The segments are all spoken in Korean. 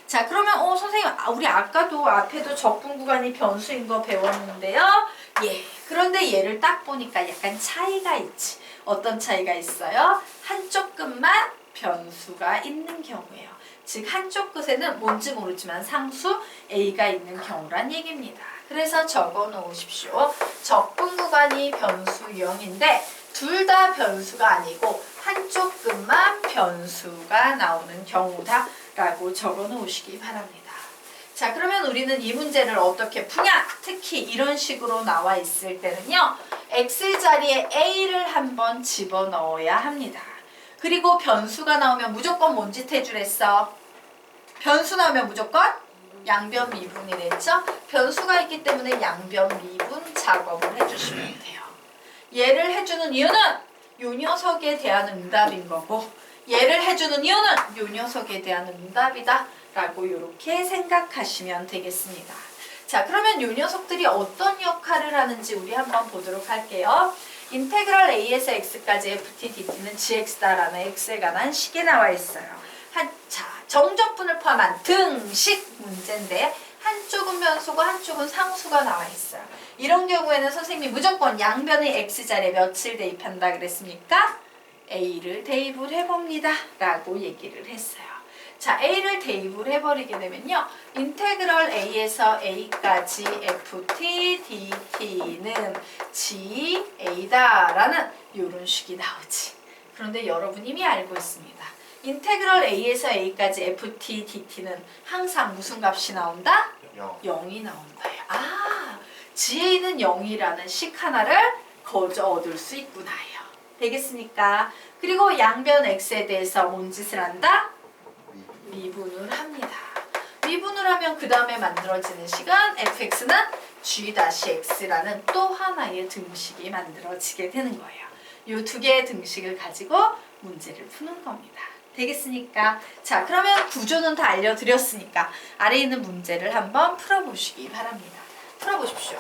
자, 그러면 선생님, 우리 아까도 앞에도 적분 구간이 변수인 거 배웠는데요. 예. 그런데 얘를 딱 보니까 약간 차이가 있지. 어떤 차이가 있어요? 한쪽 끝만 변수가 있는 경우예요. 즉 한쪽 끝에는 뭔지 모르지만 상수 A가 있는 경우란 얘기입니다. 그래서 적어 놓으십시오. 적분 구간이 변수 유형인데 둘 다 변수가 아니고 한쪽 끝만 변수가 나오는 경우다 라고 적어 놓으시기 바랍니다. 자, 그러면 우리는 이 문제를 어떻게 푸냐? 특히 이런 식으로 나와 있을 때는요. X 자리에 A를 한번 집어넣어야 합니다. 그리고 변수가 나오면 무조건 뭔 짓 해주랬어? 변수 나오면 무조건 양변 미분이랬죠? 변수가 있기 때문에 양변 미분 작업을 해주시면 돼요. 얘를 해주는 이유는 요 녀석에 대한 응답인 거고 얘를 해주는 이유는 요 녀석에 대한 응답이다 라고 이렇게 생각하시면 되겠습니다. 자, 그러면 요 녀석들이 어떤 역할을 하는지 우리 한번 보도록 할게요. 인테그럴 A에서 X까지 FT, DT는 GX다라는 X에 관한 식이 나와 있어요. 자, 정적분을 포함한 등식 문제인데 한쪽은 변수고 한쪽은 상수가 나와 있어요. 이런 경우에는 선생님이 무조건 양변의 X자리에 몇을 대입한다 그랬습니까? A를 대입을 해봅니다 라고 얘기를 했어요. 자, A를 대입을 해버리게 되면요. 인테그럴 A에서 A까지 FT, DT는 GA다 라는 이런 식이 나오지. 그런데 여러분 이미 알고 있습니다. 인테그럴 A에서 A까지 FT, DT는 항상 무슨 값이 나온다? 0이 나온다. 아, GA는 0이라는 식 하나를 거저 얻을 수 있구나요. 되겠습니까? 그리고 양변 X에 대해서 뭔 짓을 한다? 미분을 합니다. 미분을 하면 그 다음에 만들어지는 식은 fx는 g-x라는 또 하나의 등식이 만들어지게 되는 거예요. 이 두 개의 등식을 가지고 문제를 푸는 겁니다. 되겠습니까? 자, 그러면 구조는 다 알려드렸으니까 아래에 있는 문제를 한번 풀어보시기 바랍니다. 풀어보십시오.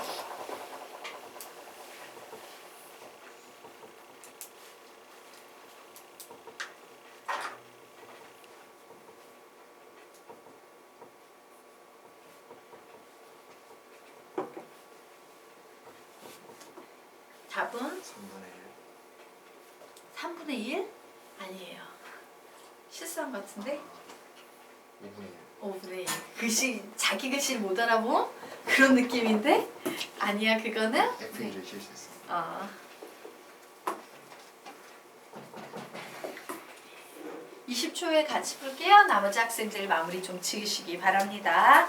답은? 3분의 1? 아니에요. 실수한 것 같은데? 5분의 1. 글씨, 자기 글씨를 못 알아본 그런 느낌인데? 아니야, 그거는? F를 실수했어. 20초에 같이 풀게요. 나머지 학생들 마무리 좀 지으시기 바랍니다.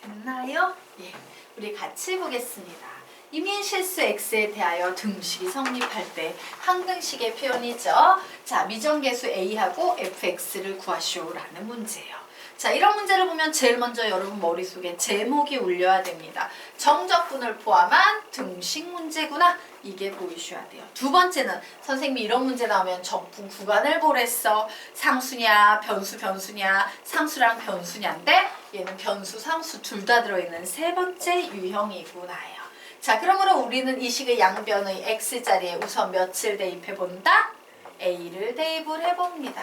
됐나요? 예, 우리 같이 보겠습니다. 이민 실수 x에 대하여 등식이 성립할 때 항등식의 표현이죠. 자, 미정계수 a하고 fx를 구하시오라는 문제예요. 자, 이런 문제를 보면 제일 먼저 여러분 머릿속에 제목이 울려야 됩니다. 정적분을 포함한 등식 문제구나. 이게 보이셔야 돼요. 두 번째는 선생님이 이런 문제 나오면 적분 구간을 보랬어. 상수냐 변수냐 상수랑 변수냐인데 얘는 변수 상수 둘 다 들어있는 세 번째 유형이구나요. 자, 그러므로 우리는 이 식의 양변의 x자리에 우선 몇을 대입해 본다? a를 대입을 해봅니다.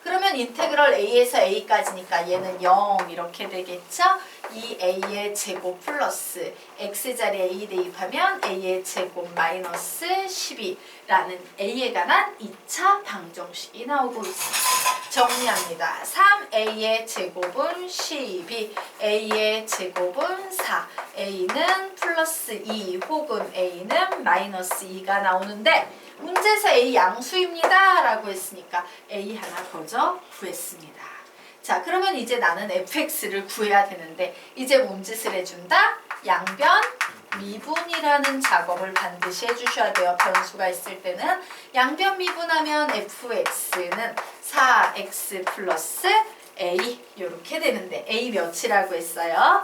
그러면 인테그럴 a에서 a까지니까 얘는 0 이렇게 되겠죠? 이 a의 제곱 플러스 x자리에 a 대입하면 a의 제곱 마이너스 12라는 a에 관한 2차 방정식이 나오고 있습니다. 정리합니다. 3a의 제곱은 12, a의 제곱은 4, a는 플러스 2 혹은 a는 마이너스 2가 나오는데 문제에서 A 양수입니다 라고 했으니까 A 하나 거저 구했습니다. 자, 그러면 이제 나는 fx를 구해야 되는데 이제 뭔 짓을 해준다? 양변 미분이라는 작업을 반드시 해주셔야 돼요. 변수가 있을 때는 양변 미분하면 fx는 4x 플러스 a 이렇게 되는데 a 몇이라고 했어요?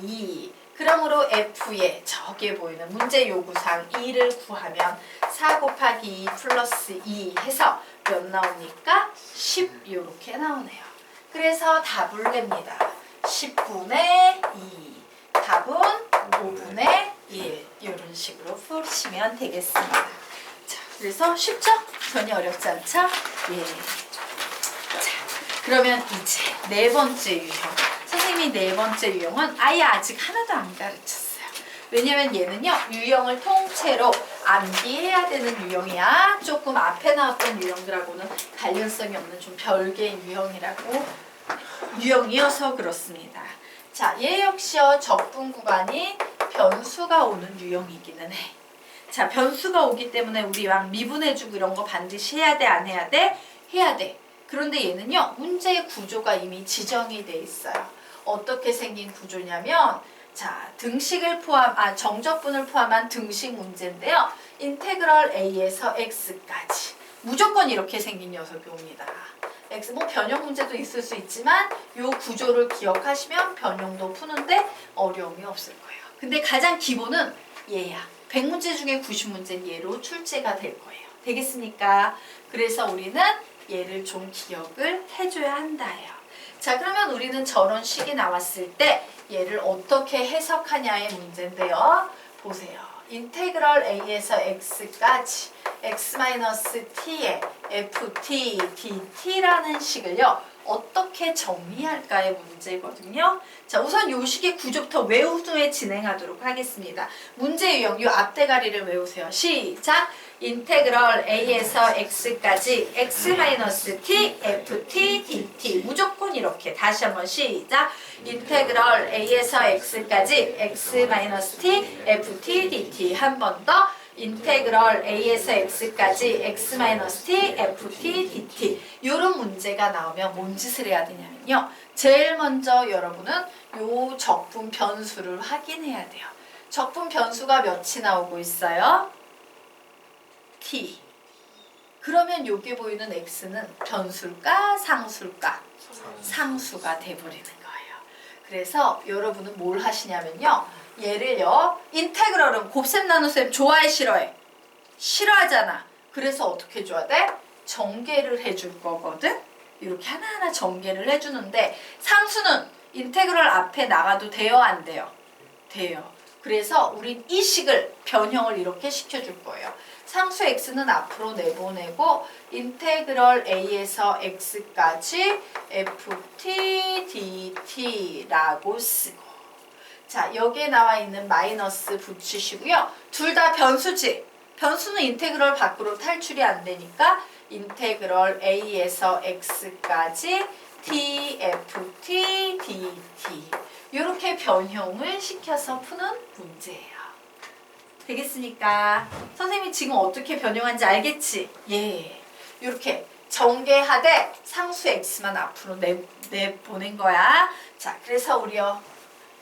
2. 그러므로 F에 저기에 보이는 문제 요구사항 2를 구하면 4 곱하기 2 플러스 2 해서 몇 나오니까 10 이렇게 나오네요. 그래서 답을 냅니다. 10분의 2 답은 5분의 1 이런 식으로 푸시면 되겠습니다. 자, 그래서 쉽죠? 전혀 어렵지 않죠? 예. 자, 그러면 이제 네 번째 유형. 선생님이 네 번째 유형은 아예 아직 하나도 안 가르쳤어요. 왜냐면 얘는요, 유형을 통째로 암기해야 되는 유형이야. 조금 앞에 나왔던 유형들하고는 관련성이 없는 좀 별개의 유형이어서 그렇습니다. 자, 얘 역시요, 적분 구간이 변수가 오는 유형이기는 해. 자, 변수가 오기 때문에 우리 막 미분해주고 이런 거 반드시 해야 돼, 안 해야 돼? 해야 돼. 그런데 얘는요, 문제의 구조가 이미 지정이 돼 있어요. 어떻게 생긴 구조냐면, 자, 정적분을 포함한 등식 문제인데요. 인테그럴 A에서 X까지. 무조건 이렇게 생긴 녀석이 옵니다. X, 뭐 변형 문제도 있을 수 있지만 요 구조를 기억하시면 변형도 푸는데 어려움이 없을 거예요. 근데 가장 기본은 얘야. 100문제 중에 90문제는 얘로 출제가 될 거예요. 되겠습니까? 그래서 우리는 얘를 좀 기억을 해줘야 한다예요. 자, 그러면 우리는 저런 식이 나왔을 때 얘를 어떻게 해석하냐의 문제인데요. 보세요. 인테그럴 A에서 X까지 X-T에 FT, DT라는 식을요. 어떻게 정리할까의 문제거든요. 자, 우선 요 식의 구조부터 외운 후에 진행하도록 하겠습니다. 문제 유형, 요 앞대가리를 외우세요. 시작! 인테그럴 A에서 X까지 X-T, FT, DT. 무조건 이렇게. 다시 한번 시작! 인테그럴 A에서 X까지 X-T, FT, DT. 한 번 더. 인테그럴 A에서 X까지 X-T, FT, DT. 이런 문제가 나오면 뭔 짓을 해야 되냐면요. 제일 먼저 여러분은 요 적분 변수를 확인해야 돼요. 적분 변수가 몇이 나오고 있어요? T. 그러면 여기 보이는 X는 변수일까? 상수일까? 상수가 돼버리는 거예요. 그래서 여러분은 뭘 하시냐면요. 얘를요. 인테그럴은 곱셈 나눗셈 좋아해 싫어해? 싫어하잖아. 그래서 어떻게 해줘야 돼? 전개를 해줄 거거든. 이렇게 하나하나 전개를 해주는데 상수는 인테그럴 앞에 나가도 돼요? 안 돼요? 돼요. 그래서 우린 이 식을 변형을 이렇게 시켜줄 거예요. 상수 x는 앞으로 내보내고 인테그럴 a에서 x까지 ft dt라고 쓰고 자, 여기에 나와 있는 마이너스 붙이시고요. 둘 다 변수지. 변수는 인테그럴 밖으로 탈출이 안 되니까 인테그럴 a에서 x까지 tft dt 이렇게 변형을 시켜서 푸는 문제예요. 되겠습니까? 선생님이 지금 어떻게 변형한지 알겠지? 예. 이렇게 전개하되 상수 x만 앞으로 내보낸 거야. 자, 그래서 우리요.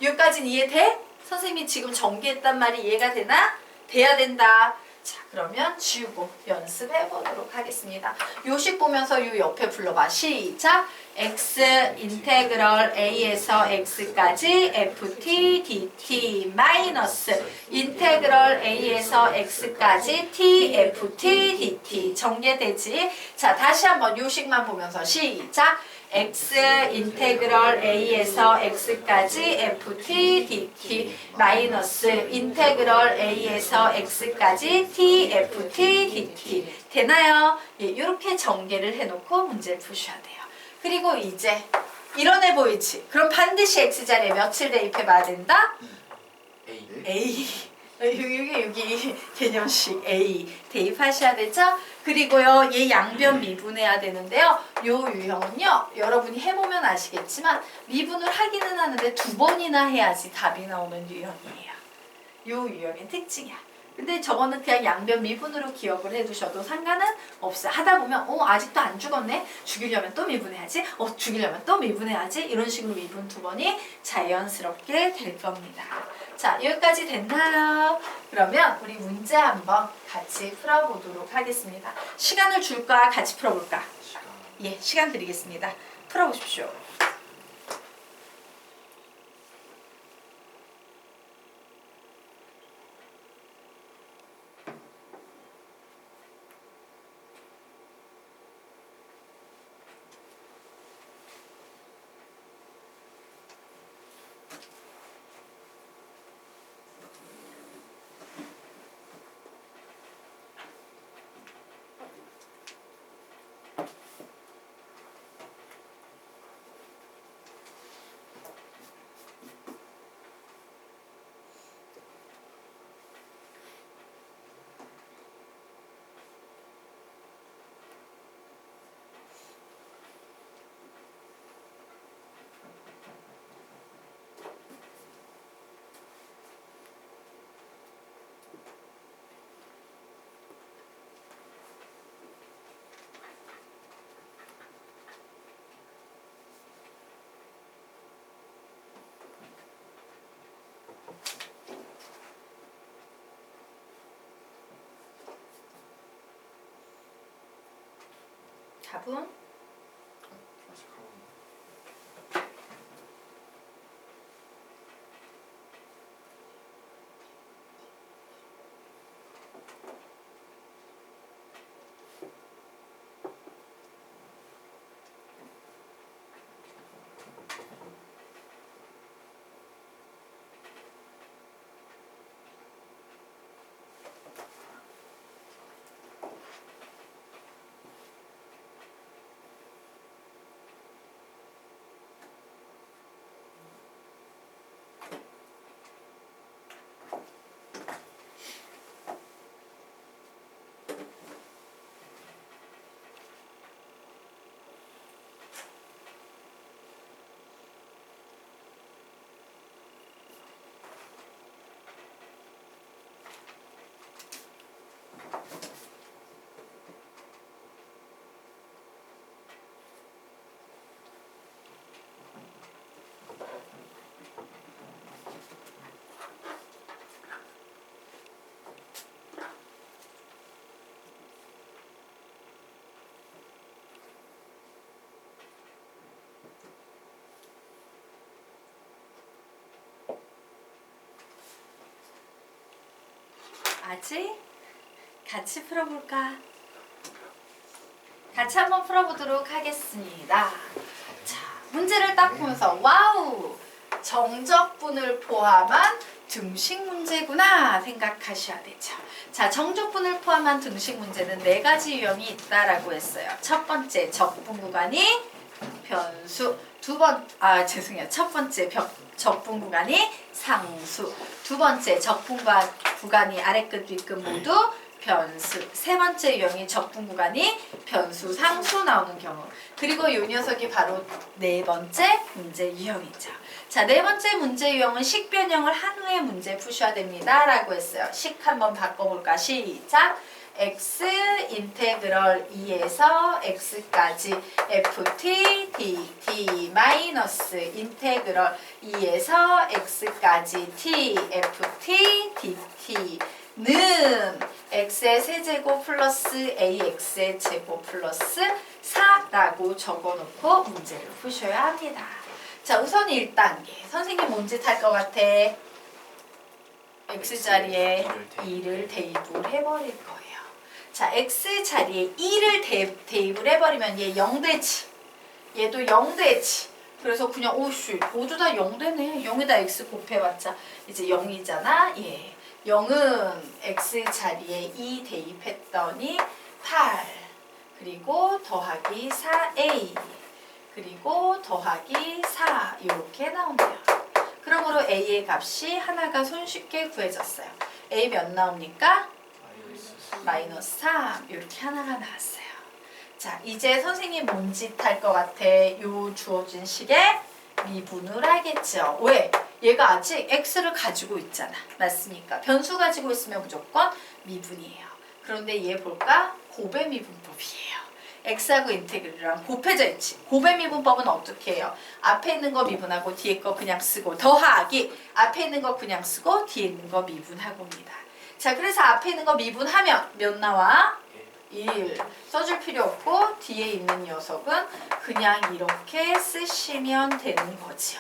여기까지는 이해돼? 선생님이 지금 전개했단 말이 이해가 되나? 돼야 된다. 자, 그러면 지우고 연습해 보도록 하겠습니다. 요식 보면서 요 옆에 불러봐. 시작! x 인테그럴 a에서 x까지 ft dt 마이너스 인테그럴 a에서 x까지 t ft dt 전개되지? 자, 다시 한번 요식만 보면서 시작! x 인테그럴 a에서 x까지 ft dt 마이너스 인테그럴 a에서 x까지 t ft dt 되나요? 예, 이렇게 전개를 해놓고 문제를 푸셔야 돼요. 그리고 이제 이런 애 보이지? 그럼 반드시 x자리에 며칠 대입해봐야 된다? A. 여기 개념식 A 대입하셔야 되죠? 그리고요, 얘 양변 미분해야 되는데요. 요 유형은요, 여러분이 해보면 아시겠지만 미분을 하기는 하는데 2번이나 해야지 답이 나오는 유형이에요. 요 유형의 특징이야. 근데 저거는 그냥 양변 미분으로 기억을 해두셔도 상관은 없어요. 하다 보면 아직도 안 죽었네? 죽이려면 또 미분해야지? 죽이려면 또 미분해야지? 이런 식으로 미분 2번이 자연스럽게 될 겁니다. 자, 여기까지 됐나요? 그러면 우리 문제 한번 같이 풀어보도록 하겠습니다. 시간을 줄까? 같이 풀어볼까? 예, 시간 드리겠습니다. 풀어보십시오. 답은? 아직? 같이 풀어볼까? 같이 한번 풀어보도록 하겠습니다. 자, 문제를 딱 보면서 와우! 정적분을 포함한 등식 문제구나 생각하셔야 되죠. 자, 정적분을 포함한 등식 문제는 4가지 유형이 있다라고 했어요. 첫 번째, 적분 구간이 변수. 첫 번째, 적분 구간이 상수. 두 번째, 적분 구간이 아래끝 윗끝 모두 변수. 세 번째 유형이 적분 구간이 변수, 상수 나오는 경우. 그리고 이 녀석이 바로 4번째 문제 유형이죠. 자, 4번째 문제 유형은 식 변형을 한 후에 문제 푸셔야 됩니다. 라고 했어요. 식 한번 바꿔볼까? 시작! x 인테그럴 2에서 x까지 ft dt 마이너스 인테그럴 2에서 x까지 t ft dt는 x의 세제곱 플러스 ax의 제곱 플러스 4라고 적어놓고 문제를 푸셔야 합니다. 자, 우선 1단계. 선생님 뭔짓 할 것 같아? x자리에 2를 대입을 해버릴 거예요. 자, x자리에 2를 대입을 해버리면 얘 0되지. 얘도 0되지. 그래서 그냥 오씨 모두 다 0되네. 0에다 x 곱해봤자 이제 0이잖아. 예. 0은 x자리에 2 대입했더니 8 그리고 더하기 4a 그리고 더하기 4 이렇게 나온대요. 그러므로 a의 값이 하나가 손쉽게 구해졌어요. a 몇 나옵니까? 마이너스 3 이렇게 하나가 나왔어요. 자, 이제 선생님 뭔짓 할 것 같아? 요 주어진 식에 미분을 하겠죠. 왜? 얘가 아직 x를 가지고 있잖아. 맞습니까? 변수 가지고 있으면 무조건 미분이에요. 그런데 얘 볼까? 곱의 미분법이에요. x하고 인테그랄이랑 곱해져 있지. 곱의 미분법은 어떻게 해요? 앞에 있는 거 미분하고 뒤에 거 그냥 쓰고 더하기 앞에 있는 거 그냥 쓰고 뒤에 있는 거 미분하고입니다. 자, 그래서 앞에 있는 거 미분하면 몇 나와? 1 써줄 필요 없고 뒤에 있는 녀석은 그냥 이렇게 쓰시면 되는 거죠.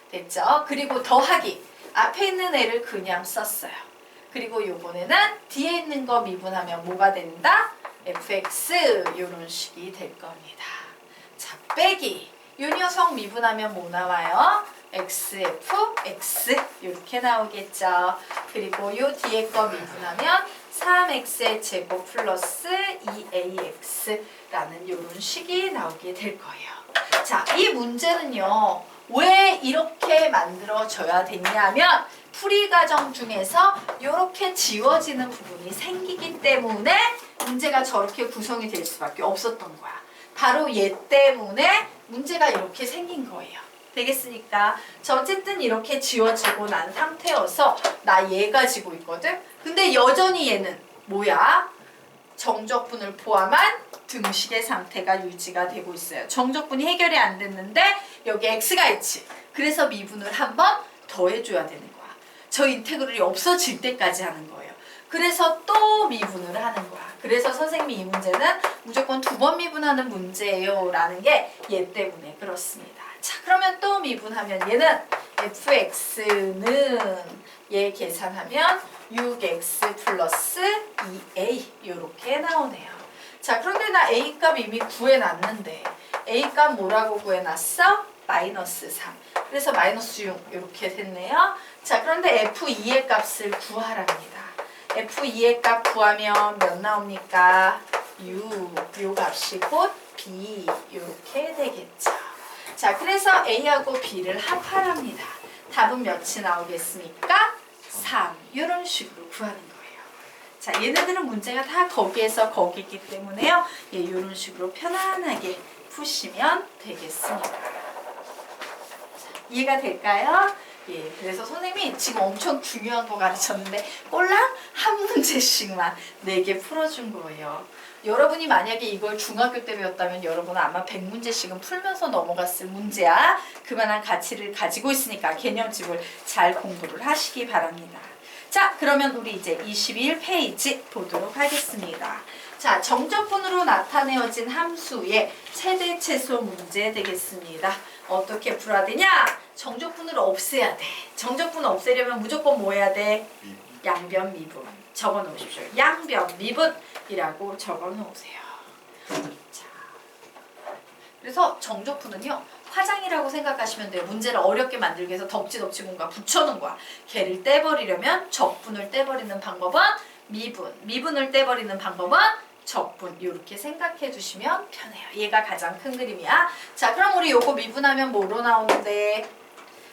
됐죠? 그리고 더하기 앞에 있는 애를 그냥 썼어요. 그리고 요번에는 뒤에 있는 거 미분하면 뭐가 된다? fx 이런 식이 될 겁니다. 자, 빼기 요 녀석 미분하면 뭐 나와요? xfx 이렇게 나오겠죠. 그리고 요 뒤에 거 미분하면 3x의 제곱 플러스 2ax라는 이런 식이 나오게 될 거예요. 자, 이 문제는요. 왜 이렇게 만들어져야 됐냐면 풀이 과정 중에서 이렇게 지워지는 부분이 생기기 때문에 문제가 저렇게 구성이 될 수밖에 없었던 거야. 바로 얘 때문에 문제가 이렇게 생긴 거예요. 되겠습니까? 저 어쨌든 이렇게 지워지고 난 상태여서 나 얘 가지고 있거든? 근데 여전히 얘는 뭐야? 정적분을 포함한 등식의 상태가 유지가 되고 있어요. 정적분이 해결이 안 됐는데 여기 x가 있지. 그래서 미분을 한번 더 해줘야 되는 거야. 저 인테그럴이 없어질 때까지 하는 거예요. 그래서 또 미분을 하는 거야. 그래서 선생님이 이 문제는 무조건 2번 미분하는 문제예요 라는 게 얘 때문에 그렇습니다. 자, 그러면 또 미분하면 얘는 fx는 얘 계산하면 6x 플러스 2a 이렇게 나오네요. 자, 그런데 나 a 값 이미 구해놨는데 a 값 뭐라고 구해놨어? 마이너스 3. 그래서 마이너스 6 이렇게 됐네요. 자, 그런데 f2의 값을 구하랍니다. f2의 값 구하면 몇 나옵니까? 6. 요 값이 곧 b 이렇게 되겠죠. 자, 그래서 a하고 b를 합하랍니다. 답은 몇이 나오겠습니까? 3. 이런 식으로 구하는 거예요. 자, 얘네들은 문제가 다 거기에서 거기기 때문에요. 예, 이런 식으로 편안하게 푸시면 되겠습니다. 자, 이해가 될까요? 예, 그래서 선생님이 지금 엄청 중요한 거 가르쳤는데 꼴랑 한 문제씩만 4개 풀어준 거예요. 여러분이 만약에 이걸 중학교 때 배웠다면 여러분은 아마 100문제씩은 풀면서 넘어갔을 문제야. 그만한 가치를 가지고 있으니까 개념집을 잘 공부를 하시기 바랍니다. 자, 그러면 우리 이제 21페이지 보도록 하겠습니다. 자, 정적분으로 나타내어진 함수의 최대 최소 문제 되겠습니다. 어떻게 풀어야 되냐? 정적분을 없애야 돼. 정적분을 없애려면 무조건 뭐 해야 돼? 양변 미분. 적어 놓으십시오. 양변 미분이라고 적어 놓으세요. 자, 그래서 정적분은요, 화장이라고 생각하시면 돼요. 문제를 어렵게 만들기 위해서 덕지덕지 뭔가 붙여놓은 거야. 걔를 떼버리려면 적분을 떼버리는 방법은 미분, 미분을 떼버리는 방법은 적분. 이렇게 생각해 주시면 편해요. 얘가 가장 큰 그림이야. 자, 그럼 우리 요거 미분하면 뭐로 나오는데?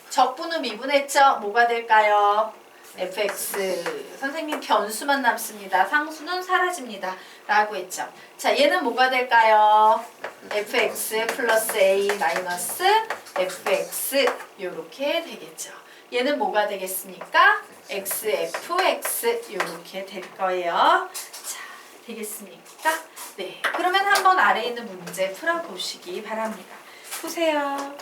적분을 미분했죠? 뭐가 될까요? fx. 선생님 변수만 남습니다. 상수는 사라집니다. 라고 했죠. 자, 얘는 뭐가 될까요? fx 플러스 a 마이너스 fx 요렇게 되겠죠. 얘는 뭐가 되겠습니까? xfx 요렇게 될 거예요. 자, 되겠습니까? 네, 그러면 한번 아래에 있는 문제 풀어보시기 바랍니다. 보세요.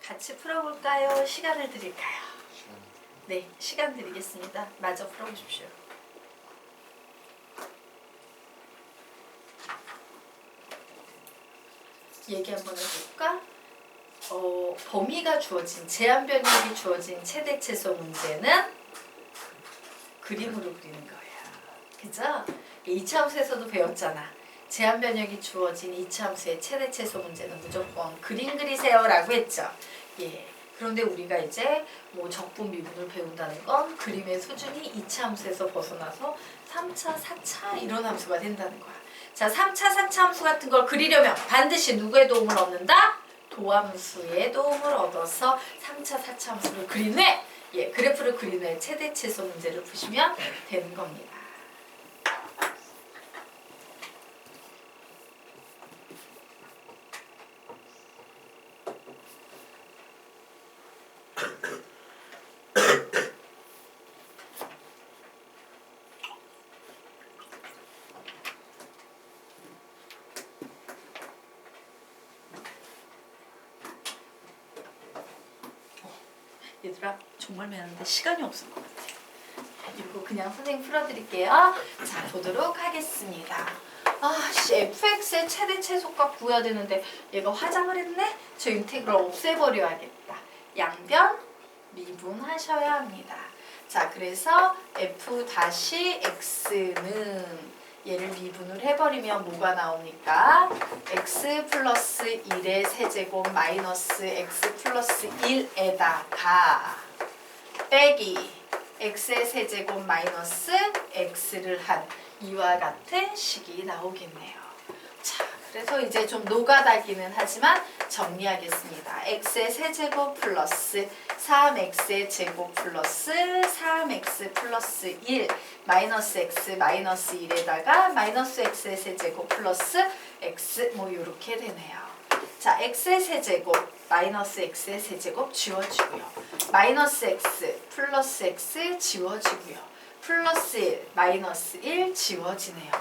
같이 풀어볼까요? 시간을 드릴까요? 네, 시간 드리겠습니다. 마저 풀어보십시오. 얘기 한번 해볼까? 범위가 주어진, 제한 변력이 주어진 최대 최소 문제는 그림으로 그리는 거예요. 그죠? 2차 함수에서도 배웠잖아. 제한 변력이 주어진 2차 함수의 최대 최소 문제는 무조건 그림 그리세요 라고 했죠. 예. 그런데 우리가 이제 뭐 적분 미분을 배운다는 건 그림의 수준이 2차 함수에서 벗어나서 3차, 4차 이런 함수가 된다는 거야. 자, 3차, 4차 함수 같은 걸 그리려면 반드시 누구의 도움을 얻는다? 도함수의 도움을 얻어서 3차, 4차 함수를 그린 후에 예, 그래프를 그린 후에 최대 최소 문제를 푸시면 되는 겁니다. 얘들아, 정말 미안한데 시간이 없을 것 같아. 그리고 그냥 선생님 풀어드릴게요. 자, 보도록 하겠습니다. fx의 최대 최소값 구해야 되는데 얘가 화장을 했네? 저 인테그럴 없애버려야겠다. 양변 미분하셔야 합니다. 자, 그래서 f-x는 얘를 미분을 해버리면 뭐가 나옵니까? x 플러스 1의 세제곱 마이너스 x 플러스 1에다가 빼기 x의 세제곱 마이너스 x를 한 이와 같은 식이 나오겠네요. 자, 그래서 이제 좀 노가다기는 하지만 정리하겠습니다. x의 세제곱 플러스 3x의 제곱 플러스 3x 플러스 1 마이너스 x 마이너스 1에다가 마이너스 x의 세제곱 플러스 x 뭐 이렇게 되네요. 자, x의 세제곱 마이너스 x의 세제곱 지워지고요. 마이너스 x 플러스 x 지워지고요. 플러스 1 마이너스 1 지워지네요.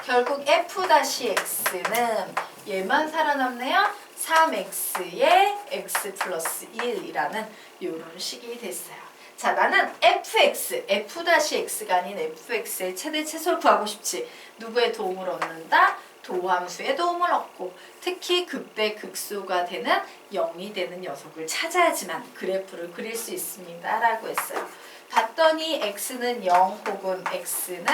결국 f-x는 얘만 살아남네요. 3x의 x 플러스 1이라는 이런 식이 됐어요. 자, 나는 fx, f-x가 아닌 fx의 최대 최소를 구하고 싶지. 누구의 도움을 얻는다? 도함수의 도움을 얻고 특히 극대 극소가 되는 0이 되는 녀석을 찾아야지만 그래프를 그릴 수 있습니다. 라고 했어요. 봤더니 x는 0 혹은 x는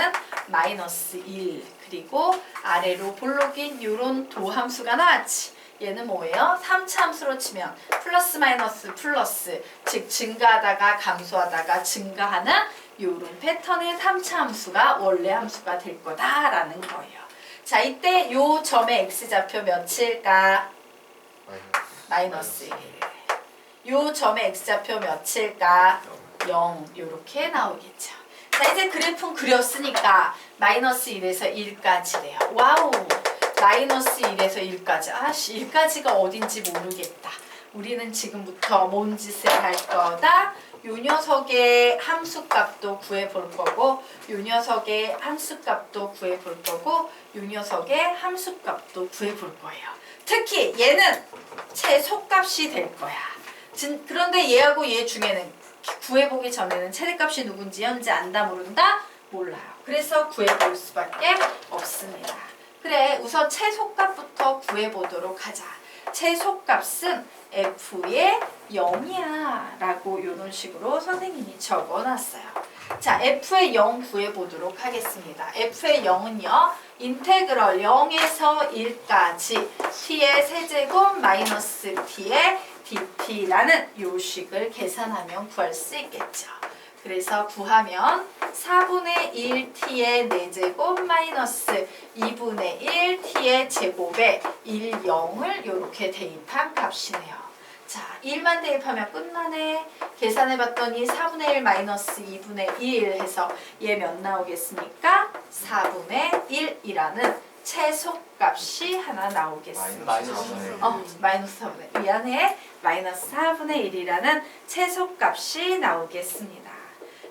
마이너스 1 그리고 아래로 볼록인 요런 도함수가 나왔지. 얘는 뭐예요? 3차 함수로 치면 플러스 마이너스 플러스 즉 증가하다가 감소하다가 증가하는 요런 패턴의 3차 함수가 원래 함수가 될 거다라는 거예요. 자, 이때 요 점의 x좌표 몇일까? 마이너스 1. 요 점의 x좌표 몇일까? 0 요렇게 나오겠죠. 자, 이제 그래프는 그렸으니까 마이너스 1에서 1까지래요. 와우! 마이너스 1에서 1까지. 1까지가 어딘지 모르겠다. 우리는 지금부터 뭔 짓을 할 거다? 요 녀석의 함수값도 구해볼 거고 요 녀석의 함수값도 구해볼 거고 요 녀석의 함수값도 구해볼 거예요. 특히 얘는 최소값이 될 거야. 그런데 얘하고 얘 중에는 구해보기 전에는 최대값이 누군지 현재 안다 모른다? 몰라요. 그래서 구해볼 수밖에 없습니다. 그래, 우선 최소값부터 구해보도록 하자. 최소값은 f의 0이야 라고 이런 식으로 선생님이 적어놨어요. 자, f의 0 구해보도록 하겠습니다. f의 0은요. 인테그럴 0에서 1까지 t의 세제곱 마이너스 t의 dt라는 요식을 계산하면 구할 수 있겠죠. 그래서 구하면 4분의 1t의 4제곱 마이너스 2분의 1t의 제곱에 1, 0을 이렇게 대입한 값이네요. 자, 1만 대입하면 끝나네. 계산해봤더니 4분의 1 마이너스 2분의 1 해서 얘 몇 나오겠습니까? 4분의 1이라는 최소값이 하나 나오겠습니다. 마이너스 4분의 1. 미안해. 마이너스 4분의 1이라는 최소값이 나오겠습니다.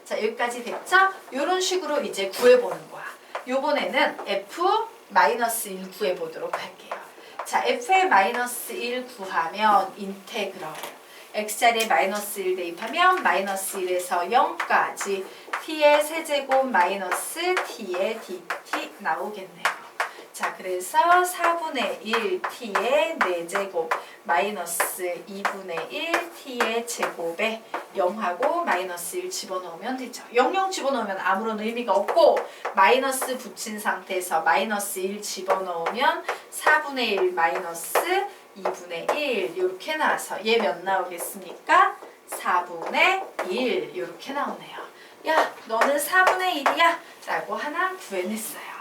자, 여기까지 됐죠? 이런 식으로 이제 구해보는 거야. 요번에는 f-1 구해보도록 할게요. 자, f의 마이너스 1 구하면 인테그럴 x자리에 마이너스 1 대입하면 마이너스 1에서 0까지 t의 세제곱 마이너스 t의 dt 나오겠네요. 자, 그래서 4분의 1 t의 4제곱 마이너스 2분의 1 t의 제곱에 0하고 마이너스 1 집어넣으면 되죠. 0 집어넣으면 아무런 의미가 없고 마이너스 붙인 상태에서 마이너스 1 집어넣으면 4분의 1 마이너스 2분의 1 이렇게 나와서 얘 몇 나오겠습니까? 4분의 1 이렇게 나오네요. 야, 너는 4분의 1이야 라고 하나 구해냈어요.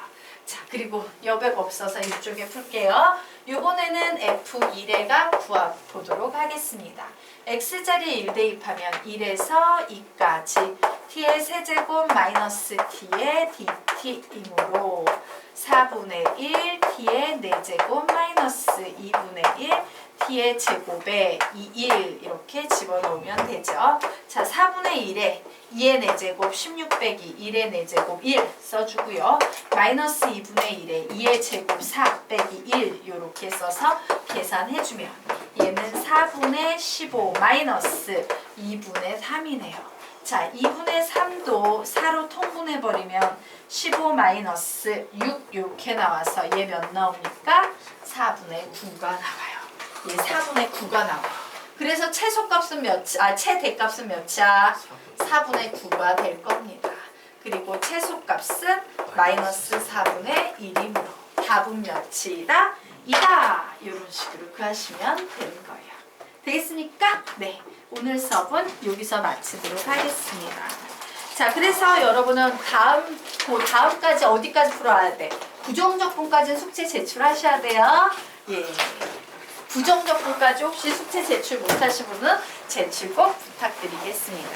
자, 그리고 여백 없어서 이쪽에 풀게요. 요번에는 F1의 값 구해보도록 하겠습니다. X자리에 1 대입하면 1에서 2까지 T의 세제곱 마이너스 T의 DT이므로 4분의 1 T의 4제곱 마이너스 2분의 1 T의 제곱에 1 이렇게 집어넣으면 되죠. 자, 4분의 1에 2의 4제곱 16 빼기 1의 4제곱 1 써주고요. 마이너스 2분의 1에 2의 제곱 4 빼기 1 이렇게 써서 계산해주면 얘는 4분의 15 마이너스 2분의 3이네요. 자, 2분의 3도 4로 통분해버리면 15 마이너스 6 이렇게 나와서 얘 몇 나옵니까? 4분의 9가 나와요. 얘 4분의 9가 나와요. 그래서 최소값은 최대값은 몇이야? 4분의 9가 될 겁니다. 그리고 최소값은 마이너스 4분의 1이므로 답은 몇이다? 2다. 이런 식으로 구하시면 되는 거예요. 되겠습니까? 네. 오늘 수업은 여기서 마치도록 하겠습니다. 자, 그래서 여러분은 다음까지 어디까지 풀어야 돼? 부정적분까지 숙제 제출하셔야 돼요. 예. 부정적분까지 혹시 숙제 제출 못하신 분은 제출 꼭 부탁드리겠습니다.